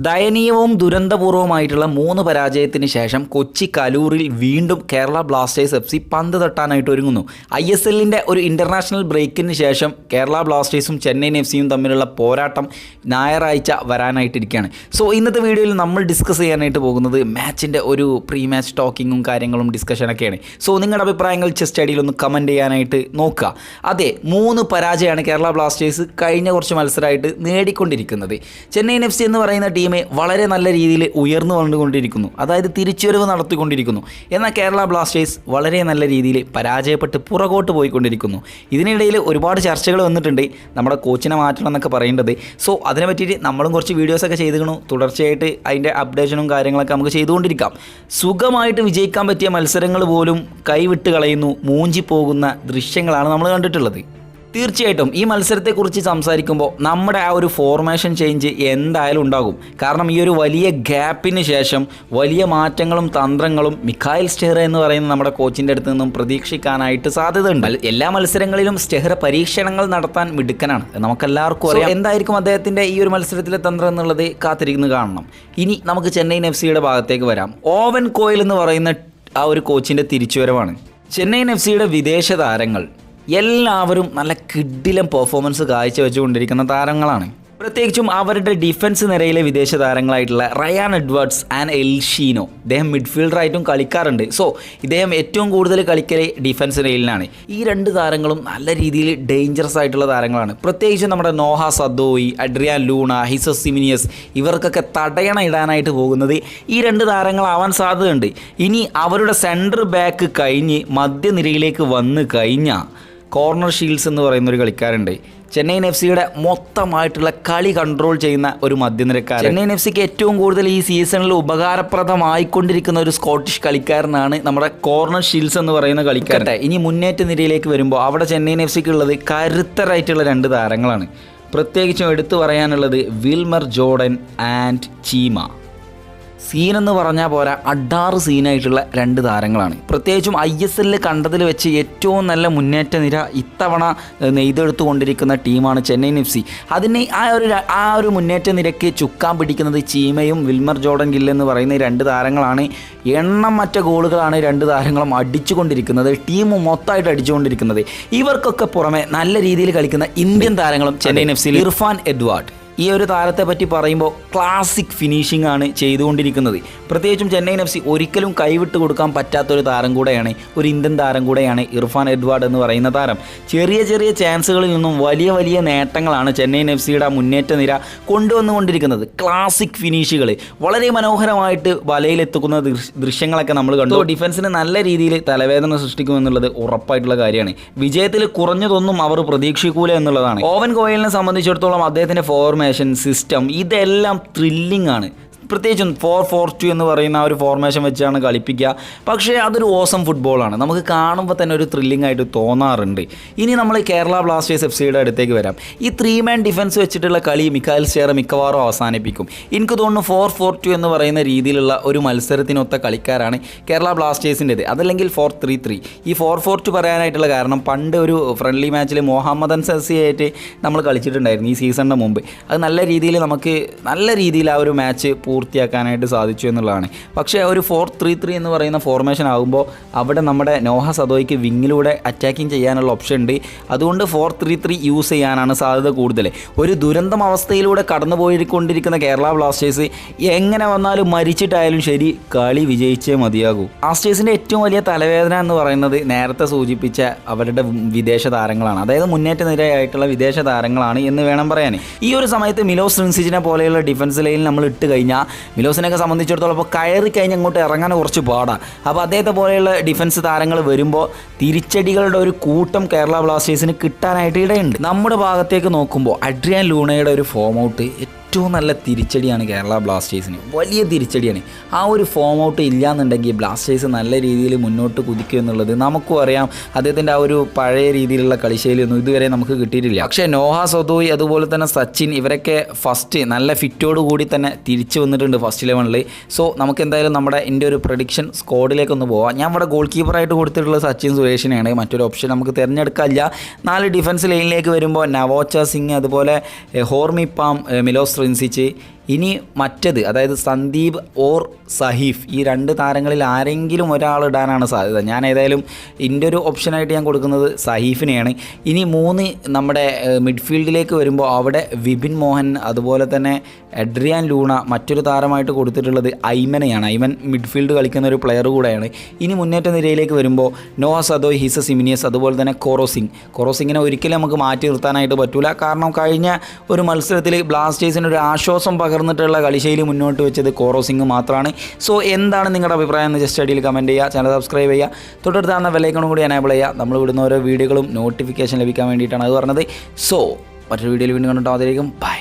ദയനീയവും ദുരന്തപൂർവ്വമായിട്ടുള്ള 3 പരാജയത്തിന് ശേഷം കൊച്ചി കലൂറിൽ വീണ്ടും കേരള ബ്ലാസ്റ്റേഴ്സ് FC പന്ത് തട്ടാനായിട്ട് ഒരുങ്ങുന്നു. ISLന്റെ ഒരു ഇൻ്റർനാഷണൽ ബ്രേക്കിന് ശേഷം കേരള ബ്ലാസ്റ്റേഴ്സും ചെന്നൈയിൻ FCയും തമ്മിലുള്ള പോരാട്ടം ഞായറാഴ്ച വരാനായിട്ടിരിക്കുകയാണ്. സോ ഇന്നത്തെ വീഡിയോയിൽ നമ്മൾ ഡിസ്കസ് ചെയ്യാനായിട്ട് പോകുന്നത് മാച്ചിൻ്റെ ഒരു പ്രീ മാച്ച് ടോക്കിങ്ങും കാര്യങ്ങളും ഡിസ്കഷനൊക്കെയാണ്. സോ നിങ്ങളുടെ അഭിപ്രായങ്ങൾ ചെസ്റ്റ് ഐഡിയിൽ ഒന്ന് കമൻറ്റ് ചെയ്യാനായിട്ട് നോക്കുക. അതെ, 3 പരാജയമാണ് കേരള ബ്ലാസ്റ്റേഴ്സ് കഴിഞ്ഞ കുറച്ച് മത്സരമായിട്ട് നേടിക്കൊണ്ടിരിക്കുന്നത്. ചെന്നൈയിൻ FC എന്ന് പറയുന്ന ടീം വളരെ നല്ല രീതിയിൽ ഉയർന്നു വന്നുകൊണ്ടിരിക്കുന്നു, അതായത് തിരിച്ചുവരവ് നടത്തിക്കൊണ്ടിരിക്കുന്നു. എന്നാൽ കേരള ബ്ലാസ്റ്റേഴ്സ് വളരെ നല്ല രീതിയിൽ പരാജയപ്പെട്ട് പുറകോട്ട് പോയിക്കൊണ്ടിരിക്കുന്നു. ഇതിനിടയിൽ ഒരുപാട് ചർച്ചകൾ വന്നിട്ടുണ്ട്, നമ്മുടെ കോച്ചിനെ മാറ്റണം എന്നൊക്കെ പറയേണ്ടത്. സോ അതിനെ പറ്റിയിട്ട് നമ്മളും കുറച്ച് വീഡിയോസൊക്കെ ചെയ്തിരുന്നു. തുടർച്ചയായിട്ട് അതിൻ്റെ അപ്ഡേഷനും കാര്യങ്ങളൊക്കെ നമുക്ക് ചെയ്തുകൊണ്ടിരിക്കാം. സുഖമായിട്ട് വിജയിക്കാൻ പറ്റിയ മത്സരങ്ങൾ പോലും കൈവിട്ട് കളയുന്നു, മൂഞ്ചി പോകുന്ന ദൃശ്യങ്ങളാണ് നമ്മൾ കണ്ടിട്ടുള്ളത്. തീർച്ചയായിട്ടും ഈ മത്സരത്തെക്കുറിച്ച് സംസാരിക്കുമ്പോൾ നമ്മുടെ ആ ഒരു ഫോർമേഷൻ ചേഞ്ച് എന്തായാലും ഉണ്ടാകും. കാരണം ഈ ഒരു വലിയ ഗ്യാപ്പിന് ശേഷം വലിയ മാറ്റങ്ങളും തന്ത്രങ്ങളും മിഖായിൽ സ്റ്റെഹ്റ എന്ന് പറയുന്ന നമ്മുടെ കോച്ചിൻ്റെ അടുത്ത് നിന്നും പ്രതീക്ഷിക്കാനായിട്ട് സാധ്യതയുണ്ട്. എല്ലാ മത്സരങ്ങളിലും സ്റ്റെഹ്റ പരീക്ഷണങ്ങൾ നടത്താൻ മിടുക്കനാണ്, നമുക്കെല്ലാവർക്കും അറിയാം. എന്തായിരിക്കും അദ്ദേഹത്തിൻ്റെ ഈ ഒരു മത്സരത്തിലെ തന്ത്രം എന്നുള്ളത് കാത്തിരിക്കുന്നു കാണണം. ഇനി നമുക്ക് ചെന്നൈയിൻ FCയുടെ ഭാഗത്തേക്ക് വരാം. ഓവൻ കോയിൽ എന്ന് പറയുന്ന ആ ഒരു കോച്ചിൻ്റെ തിരിച്ചുവരവാണ്. ചെന്നൈയിൻ FCയുടെ വിദേശ താരങ്ങൾ എല്ലാവരും നല്ല കിഡിലം പെർഫോമൻസ് കാഴ്ചവെച്ചുകൊണ്ടിരിക്കുന്ന താരങ്ങളാണ്. പ്രത്യേകിച്ചും അവരുടെ ഡിഫൻസ് നിരയിലെ വിദേശ താരങ്ങളായിട്ടുള്ള റയാൻ എഡ്വേർഡ്സ് ആൻഡ് എൽഷീനോ, ഇദ്ദേഹം മിഡ്ഫീൽഡറായിട്ടും കളിക്കാറുണ്ട്. സോ ഇദ്ദേഹം ഏറ്റവും കൂടുതൽ കളിക്കൽ ഡിഫൻസ് നിരയിലാണ്. ഈ 2 താരങ്ങളും നല്ല രീതിയിൽ ഡേഞ്ചറസ് ആയിട്ടുള്ള താരങ്ങളാണ്. പ്രത്യേകിച്ചും നമ്മുടെ നോഹ സദോയി, അഡ്രിയാൻ ലൂണ, ഹിസസ് സിമിനിയസ്, ഇവർക്കൊക്കെ തടയണ ഇടാനായിട്ട് പോകുന്നത് ഈ 2 താരങ്ങളാവാൻ സാധ്യതയുണ്ട്. ഇനി അവരുടെ സെൻറ്റർ ബാക്ക് കഴിഞ്ഞ് മധ്യനിരയിലേക്ക് വന്ന് കഴിഞ്ഞാൽ കോർണർ ഷീൽഡ്സ് എന്ന് പറയുന്ന ഒരു കളിക്കാരുണ്ട്. ചെന്നൈയിൻ FCയുടെ മൊത്തമായിട്ടുള്ള കളി കൺട്രോൾ ചെയ്യുന്ന ഒരു മധ്യനിരക്കാരൻ. ചെന്നൈയിൻ FCക്ക് ഏറ്റവും കൂടുതൽ ഈ സീസണിൽ ഉപകാരപ്രദമായിക്കൊണ്ടിരിക്കുന്ന ഒരു സ്കോട്ടിഷ് കളിക്കാരനാണ് നമ്മുടെ കോർണർ ഷീൽഡ്സ് എന്ന് പറയുന്ന കളിക്കാരൻ. ഇനി മുന്നേറ്റ നിരയിലേക്ക് വരുമ്പോൾ അവിടെ ചെന്നൈയിൻ FCക്ക് ഉള്ളത് കരുത്തരായിട്ടുള്ള 2 താരങ്ങളാണ്. പ്രത്യേകിച്ചും എടുത്തു പറയാനുള്ളത് വിൽമർ ജോർഡൻ ആൻഡ് ചീമ. സീനെന്ന് പറഞ്ഞാൽ പോരാ, അഡാറ് സീനായിട്ടുള്ള 2 താരങ്ങളാണ്. പ്രത്യേകിച്ചും ISL കണ്ടതിൽ വെച്ച് ഏറ്റവും നല്ല മുന്നേറ്റ നിര ഇത്തവണ നെയ്തെടുത്തുകൊണ്ടിരിക്കുന്ന ടീമാണ് ചെന്നൈയിൻ FC. അതിന് ആ ഒരു മുന്നേറ്റ നിരക്ക് ചുക്കാൻ പിടിക്കുന്നത് ചീമയും വിൽമർ ജോർഡൻ ഗിൽ എന്ന് പറയുന്ന 2 താരങ്ങളാണ്. എണ്ണം മറ്റ ഗോളുകളാണ് 2 താരങ്ങളും അടിച്ചുകൊണ്ടിരിക്കുന്നത്, ടീം മൊത്തമായിട്ട് അടിച്ചുകൊണ്ടിരിക്കുന്നത്. ഇവർക്കൊക്കെ പുറമെ നല്ല രീതിയിൽ കളിക്കുന്ന ഇന്ത്യൻ താരങ്ങളും ചെന്നൈയിൻ FCയിൽ ഇർഫാൻ എഡ്വാർഡ്. ഈ ഒരു താരത്തെ പറ്റി പറയുമ്പോൾ ക്ലാസിക് ഫിനിഷിംഗ് ആണ് ചെയ്തുകൊണ്ടിരിക്കുന്നത്. പ്രത്യേകിച്ചും ചെന്നൈയിൻ FC ഒരിക്കലും കൈവിട്ട് കൊടുക്കാൻ പറ്റാത്തൊരു താരം കൂടെയാണ്, ഒരു ഇന്ത്യൻ താരം കൂടെയാണ് ഇർഫാൻ എഡ്വാർഡ് എന്ന് പറയുന്ന താരം. ചെറിയ ചെറിയ ചാൻസുകളിൽ നിന്നും വലിയ വലിയ നേട്ടങ്ങളാണ് ചെന്നൈയിൻ FCയുടെ മുന്നേറ്റ നിര കൊണ്ടുവന്നുകൊണ്ടിരിക്കുന്നത്. ക്ലാസിക് ഫിനിഷുകൾ വളരെ മനോഹരമായിട്ട് വലയിലെത്തുക്കുന്ന ദൃശ്യങ്ങളൊക്കെ നമ്മൾ കണ്ടു. ഡിഫൻസിന് നല്ല രീതിയിൽ തലവേദന സൃഷ്ടിക്കുമെന്നുള്ളത് ഉറപ്പായിട്ടുള്ള കാര്യമാണ്. വിജയത്തിൽ കുറഞ്ഞതൊന്നും അവർ പ്രതീക്ഷിക്കൂല എന്നുള്ളതാണ്. ഓവൻ കോയലിനെ സംബന്ധിച്ചിടത്തോളം അദ്ദേഹത്തിൻ്റെ സിസ്റ്റം ഇതെല്ലാം ത്രില്ലിംഗ് ആണ്. പ്രത്യേകിച്ചും 4-4-2 എന്ന് പറയുന്ന ആ ഒരു ഫോർമേഷൻ വെച്ചാണ് കളിപ്പിക്കുക. പക്ഷേ അതൊരു ഓസം ഫുട്ബോളാണ്, നമുക്ക് കാണുമ്പോൾ തന്നെ ഒരു ത്രില്ലിംഗ് ആയിട്ട് തോന്നാറുണ്ട്. ഇനി നമ്മൾ കേരള ബ്ലാസ്റ്റേഴ്സ് FCയുടെ അടുത്തേക്ക് വരാം. ഈ 3 മാൻ ഡിഫൻസ് വെച്ചിട്ടുള്ള കളി മിഖായിൽ സ്റ്റെഹ്റ മിക്കവാറും അവസാനിപ്പിക്കും. എനിക്ക് തോന്നുന്നു 4-4-2 എന്ന് പറയുന്ന രീതിയിലുള്ള ഒരു മത്സരത്തിനൊത്ത കളിക്കാരാണ് കേരള ബ്ലാസ്റ്റേഴ്സിൻ്റെത്, അതല്ലെങ്കിൽ 4-3-3. ഈ 4-4-2 പറയാനായിട്ടുള്ള കാരണം പണ്ട് ഒരു ഫ്രണ്ട്ലി മാച്ചിൽ മുഹമ്മദൻ സസിയായിട്ട് നമ്മൾ കളിച്ചിട്ടുണ്ടായിരുന്നു ഈ സീസണിന് മുമ്പ്. അത് നല്ല രീതിയിൽ ആ ഒരു മാച്ച് പൂർത്തിയാക്കാനായിട്ട് സാധിച്ചു എന്നുള്ളതാണ്. പക്ഷേ ഒരു 4-3-3 എന്ന് പറയുന്ന ഫോർമേഷൻ ആകുമ്പോൾ അവിടെ നമ്മുടെ നോഹ സദോയ്ക്ക് വിങ്ങിലൂടെ അറ്റാക്കിങ് ചെയ്യാനുള്ള ഓപ്ഷൻ ഉണ്ട്. അതുകൊണ്ട് 4-3-3 യൂസ് ചെയ്യാനാണ് സാധ്യത കൂടുതൽ. ഒരു ദുരന്തം അവസ്ഥയിലൂടെ കടന്നു പോയിക്കൊണ്ടിരിക്കുന്ന കേരള ബ്ലാസ്റ്റേഴ്സ് എങ്ങനെ വന്നാലും മരിച്ചിട്ടായാലും ശരി കളി വിജയിച്ചേ മതിയാകൂ. ബ്ലാസ്റ്റേഴ്സിൻ്റെ ഏറ്റവും വലിയ തലവേദന എന്ന് പറയുന്നത് നേരത്തെ സൂചിപ്പിച്ച അവരുടെ വിദേശ താരങ്ങളാണ്, അതായത് മുന്നേറ്റ നിരയായിട്ടുള്ള വിദേശ താരങ്ങളാണ് എന്ന് വേണം പറയാൻ. ഈ ഒരു സമയത്ത് മിലോസ് റിൻസിച്ചിനെ പോലെയുള്ള ഡിഫൻസ് ലൈനിൽ നമ്മൾ ഇട്ട് കഴിഞ്ഞാൽ മിലോസിനൊക്കെ സംബന്ധിച്ചിടത്തോളം അപ്പോൾ കയറി കഴിഞ്ഞ് അങ്ങോട്ട് ഇറങ്ങാൻ കുറച്ച് പാടാണ്. അപ്പോൾ അദ്ദേഹത്തെ പോലെയുള്ള ഡിഫൻസ് താരങ്ങൾ വരുമ്പോൾ തിരിച്ചടികളുടെ ഒരു കൂട്ടം കേരള ബ്ലാസ്റ്റേഴ്സിന് കിട്ടാനായിട്ട് ഇടയുണ്ട്. നമ്മുടെ ഭാഗത്തേക്ക് നോക്കുമ്പോൾ അഡ്രിയാൻ ലൂണയുടെ ഒരു ഫോം ഔട്ട് ഏറ്റവും നല്ല തിരിച്ചടിയാണ് കേരള ബ്ലാസ്റ്റേഴ്സിന്, വലിയ തിരിച്ചടിയാണ്. ആ ഒരു ഫോം ഔട്ട് ഇല്ലയെന്നുണ്ടെങ്കിൽ ബ്ലാസ്റ്റേഴ്സ് നല്ല രീതിയിൽ മുന്നോട്ട് കുതിക്കും എന്നുള്ളത് നമുക്കും അറിയാം. അദ്ദേഹത്തിൻ്റെ ആ ഒരു പഴയ രീതിയിലുള്ള കളിശൈലിയൊന്നും ഇതുവരെ നമുക്ക് കിട്ടിയിട്ടില്ല. പക്ഷേ നോഹ സദോയ് അതുപോലെ തന്നെ സച്ചിൻ ഇവരൊക്കെ ഫസ്റ്റ് നല്ല ഫിറ്റോട് കൂടി തന്നെ തിരിച്ചു വന്നിട്ടുണ്ട് ഫസ്റ്റ് 11-ൽ. സോ നമുക്ക് എന്തായാലും എൻ്റെ ഒരു പ്രഡിക്ഷൻ സ്ക്വാഡിലേക്കൊന്ന് പോവാം. ഞാൻ ഇവിടെ ഗോൾ കീപ്പറായിട്ട് കൊടുത്തിട്ടുള്ളത് സച്ചിൻ സുരേഷിനെയാണ്, മറ്റൊരു ഓപ്ഷൻ നമുക്ക് തിരഞ്ഞെടുക്കാനില്ല. 4 ഡിഫൻസ് ലൈനിലേക്ക് വരുമ്പോൾ നവോച്ച സിംഗ്, അതുപോലെ ഹോർമിപ്പാം, മിലോസ് റിൻസിച്ച്, ഇനി മറ്റത് അതായത് സന്ദീപ് ഓർ സഹീഫ് ഈ 2 താരങ്ങളിൽ ആരെങ്കിലും ഒരാൾ ഇടാനാണ് സാധ്യത. ഞാൻ ഏതായാലും ഇതിൻ്റെ ഒരു ഓപ്ഷനായിട്ട് ഞാൻ കൊടുക്കുന്നത് സഹീഫിനെയാണ്. ഇനി 3 നമ്മുടെ മിഡ്ഫീൽഡിലേക്ക് വരുമ്പോൾ അവിടെ വിപിൻ മോഹൻ, അതുപോലെ തന്നെ എഡ്രിയാൻ ലൂണ, മറ്റൊരു താരമായിട്ട് കൊടുത്തിട്ടുള്ളത് ഐമനെയാണ്. ഐമൻ മിഡ്ഫീൽഡ് കളിക്കുന്ന ഒരു പ്ലെയർ കൂടെയാണ്. ഇനി മുന്നേറ്റ നിരയിലേക്ക് വരുമ്പോൾ നോഹ സദോയ്, ഹിസ സിമിനിയസ്, അതുപോലെ തന്നെ കൊറോസിങ്ങിനെ ഒരിക്കലും നമുക്ക് മാറ്റി നിർത്താനായിട്ട് പറ്റില്ല. കാരണം കഴിഞ്ഞ ഒരു മത്സരത്തിൽ ബ്ലാസ്റ്റേഴ്സിന് ഒരു ആശ്വാസം പകർന്നിട്ടുള്ള കളിശൈലി മുന്നോട്ട് വെച്ചത് കൊറോസിങ് മാത്രമാണ്. സോ എന്താണ് നിങ്ങളുടെ അഭിപ്രായം എന്ന് ജസ്റ്റ് അടിയിൽ കമൻറ്റ് ചെയ്യുക, ചാനൽ സബ്സ്ക്രൈബ് ചെയ്യുക, തൊട്ടടുത്താണ് ബെല്ലൈക്കണും കൂടി എനേബിൾ ചെയ്യുക. നമ്മൾ വിടുന്ന ഓരോ വീഡിയോകളും നോട്ടിഫിക്കേഷൻ ലഭിക്കാൻ വേണ്ടിയിട്ടാണ് അത് പറഞ്ഞത്. സോ മറ്റൊരു വീഡിയോയിൽ വീണ്ടും കണ്ടിട്ട് അതിലേക്കും ബൈ.